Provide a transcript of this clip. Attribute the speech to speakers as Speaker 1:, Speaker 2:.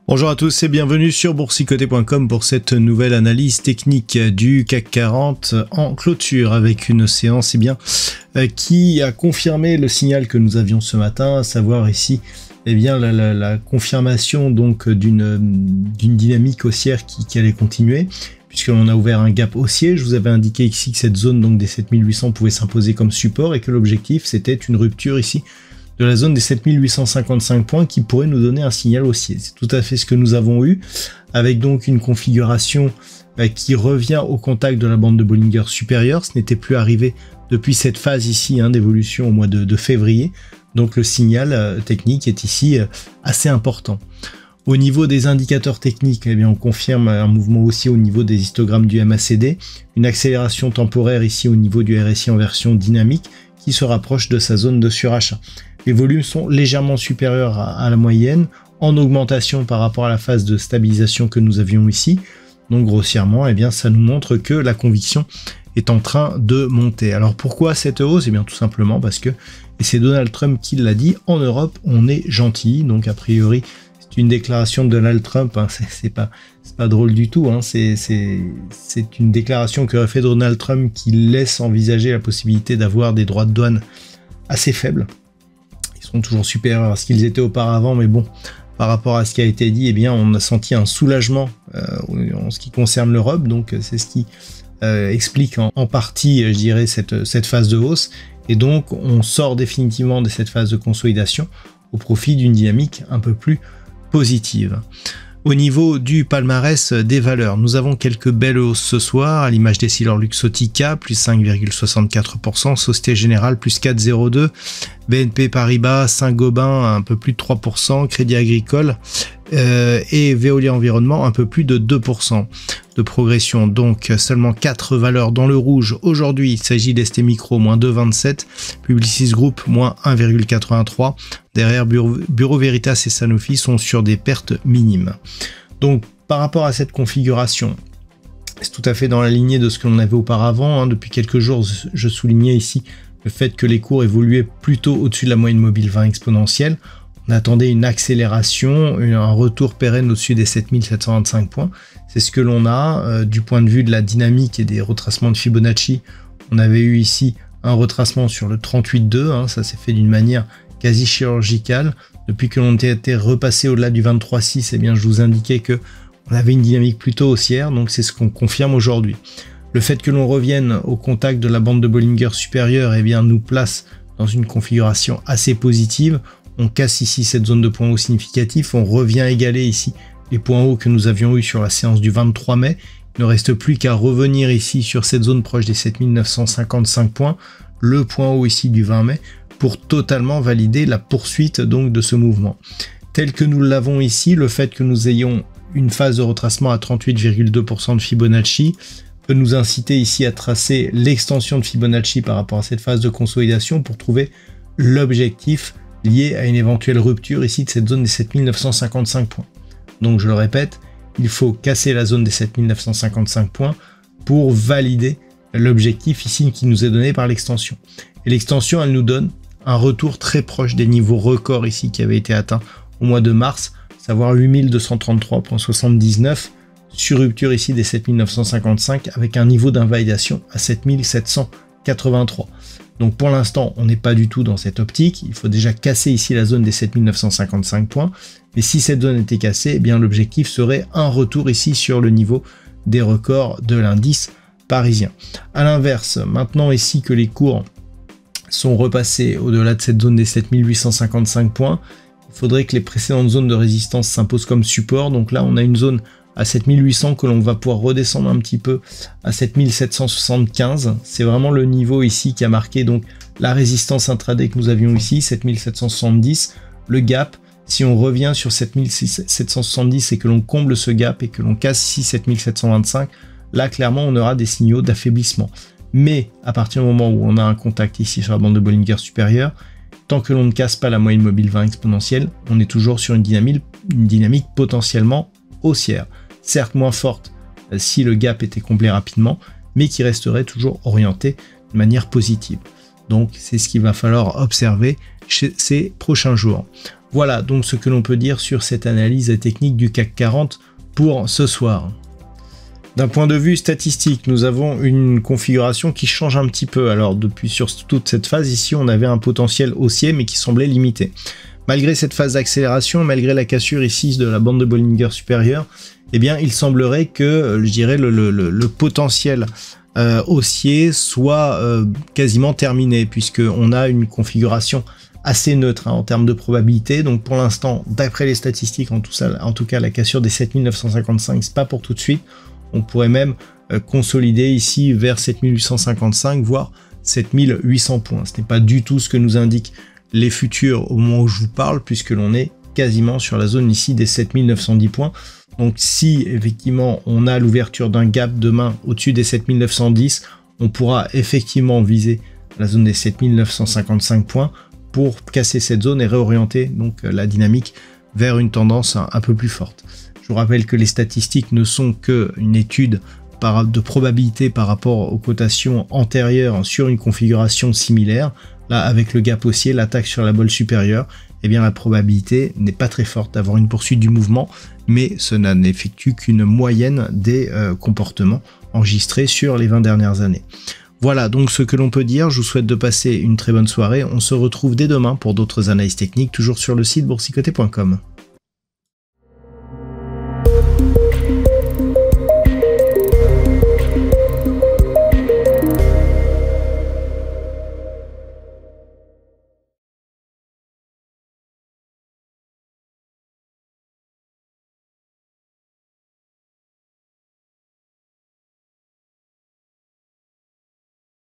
Speaker 1: Bonjour à tous et bienvenue sur boursicoté.com pour cette nouvelle analyse technique du CAC 40 en clôture avec une séance qui a confirmé le signal que nous avions ce matin, à savoir ici la confirmation donc d'une dynamique haussière qui allait continuer, puisqu'on a ouvert un gap haussier. Je vous avais indiqué ici que cette zone donc des 7800 pouvait s'imposer comme support et que l'objectif c'était une rupture ici de la zone des 7855 points qui pourrait nous donner un signal haussier. C'est tout à fait ce que nous avons eu, avec donc une configuration qui revient au contact de la bande de Bollinger supérieure. Ce n'était plus arrivé depuis cette phase ici d'évolution au mois de février. Donc le signal technique est ici assez important. Au niveau des indicateurs techniques, on confirme un mouvement haussier au niveau des histogrammes du MACD, une accélération temporaire ici au niveau du RSI en version dynamique qui se rapproche de sa zone de surachat. Les volumes sont légèrement supérieurs à la moyenne, en augmentation par rapport à la phase de stabilisation que nous avions ici. Donc grossièrement, ça nous montre que la conviction est en train de monter. Alors pourquoi cette hausse ? Tout simplement parce que, et c'est Donald Trump qui l'a dit, en Europe on est gentil. Donc a priori c'est une déclaration de Donald Trump, c'est pas drôle du tout, c'est une déclaration qu'aurait fait Donald Trump qui laisse envisager la possibilité d'avoir des droits de douane assez faibles. Ils sont toujours supérieurs à ce qu'ils étaient auparavant, mais bon, par rapport à ce qui a été dit, on a senti un soulagement en ce qui concerne l'Europe, donc c'est ce qui explique en partie, je dirais, cette phase de hausse, et donc on sort définitivement de cette phase de consolidation au profit d'une dynamique un peu plus positive. Au niveau du palmarès des valeurs, nous avons quelques belles hausses ce soir, à l'image des Luxottica, plus 5,64%, Société Générale, plus 4,02%, BNP Paribas, Saint-Gobain, un peu plus de 3%, Crédit Agricole et Veolia Environnement, un peu plus de 2% de progression. Donc seulement 4 valeurs dans le rouge. Aujourd'hui, il s'agit d'ST Micro, moins 2,27%, Publicis Group, moins 1,83%. Derrière, Bureau Veritas et Sanofi sont sur des pertes minimes. Donc par rapport à cette configuration, c'est tout à fait dans la lignée de ce que l'on avait auparavant. Depuis quelques jours, je soulignais ici le fait que les cours évoluaient plutôt au-dessus de la moyenne mobile 20 exponentielle. On attendait une accélération, un retour pérenne au-dessus des 7725 points. C'est ce que l'on a du point de vue de la dynamique et des retracements de Fibonacci. On avait eu ici un retracement sur le 38,2, ça s'est fait d'une manière quasi chirurgicale. Depuis que l'on était repassé au-delà du 23,6, je vous indiquais que on avait une dynamique plutôt haussière, donc c'est ce qu'on confirme aujourd'hui. Le fait que l'on revienne au contact de la bande de Bollinger supérieure nous place dans une configuration assez positive. On casse ici cette zone de points hauts significatifs, on revient égaler ici les points hauts que nous avions eu sur la séance du 23 mai. Il ne reste plus qu'à revenir ici sur cette zone proche des 7955 points, le point haut ici du 20 mai, pour totalement valider la poursuite donc de ce mouvement. Tel que nous l'avons ici, le fait que nous ayons une phase de retracement à 38,2% de Fibonacci peut nous inciter ici à tracer l'extension de Fibonacci par rapport à cette phase de consolidation pour trouver l'objectif lié à une éventuelle rupture ici de cette zone des 7955 points. Donc je le répète, il faut casser la zone des 7955 points pour valider l'objectif ici qui nous est donné par l'extension. Et l'extension, elle nous donne un retour très proche des niveaux records ici qui avaient été atteints au mois de mars, savoir 8233,79 sur rupture ici des 7955 avec un niveau d'invalidation à 7783. Donc pour l'instant, on n'est pas du tout dans cette optique. Il faut déjà casser ici la zone des 7955 points. Mais si cette zone était cassée, l'objectif serait un retour ici sur le niveau des records de l'indice parisien. A l'inverse, maintenant ici que les cours sont repassés au-delà de cette zone des 7855 points, il faudrait que les précédentes zones de résistance s'imposent comme support. Donc là, on a une zone à 7800 que l'on va pouvoir redescendre un petit peu à 7775. C'est vraiment le niveau ici qui a marqué donc la résistance intraday que nous avions ici, 7770, le gap. Si on revient sur 7770 et que l'on comble ce gap et que l'on casse ici 7725, là clairement on aura des signaux d'affaiblissement. Mais à partir du moment où on a un contact ici sur la bande de Bollinger supérieure, tant que l'on ne casse pas la moyenne mobile 20 exponentielle, on est toujours sur une dynamique potentiellement haussière. Certes moins forte si le gap était complet rapidement, mais qui resterait toujours orienté de manière positive. Donc c'est ce qu'il va falloir observer ces prochains jours. Voilà donc ce que l'on peut dire sur cette analyse technique du CAC 40 pour ce soir. D'un point de vue statistique, nous avons une configuration qui change un petit peu. Alors depuis sur toute cette phase ici, on avait un potentiel haussier mais qui semblait limité. Malgré cette phase d'accélération, malgré la cassure ici de la bande de Bollinger supérieure, eh bien il semblerait que, je dirais, le potentiel haussier soit quasiment terminé, puisqu'on a une configuration assez neutre en termes de probabilité. Donc pour l'instant, d'après les statistiques, en tout cas la cassure des 7955, c'est pas pour tout de suite. On pourrait même consolider ici vers 7855, voire 7800 points. Ce n'est pas du tout ce que nous indiquent les futurs au moment où je vous parle, puisque l'on est quasiment sur la zone ici des 7910 points. Donc si effectivement on a l'ouverture d'un gap demain au-dessus des 7910, on pourra effectivement viser la zone des 7955 points pour casser cette zone et réorienter donc la dynamique vers une tendance un peu plus forte. Je vous rappelle que les statistiques ne sont qu'une étude de probabilité par rapport aux cotations antérieures sur une configuration similaire. Là, avec le gap haussier, l'attaque sur la bolle supérieure, eh bien la probabilité n'est pas très forte d'avoir une poursuite du mouvement, mais ce n'effectue qu'une moyenne des comportements enregistrés sur les 20 dernières années. Voilà donc ce que l'on peut dire. Je vous souhaite de passer une très bonne soirée. On se retrouve dès demain pour d'autres analyses techniques, toujours sur le site boursicoté.com.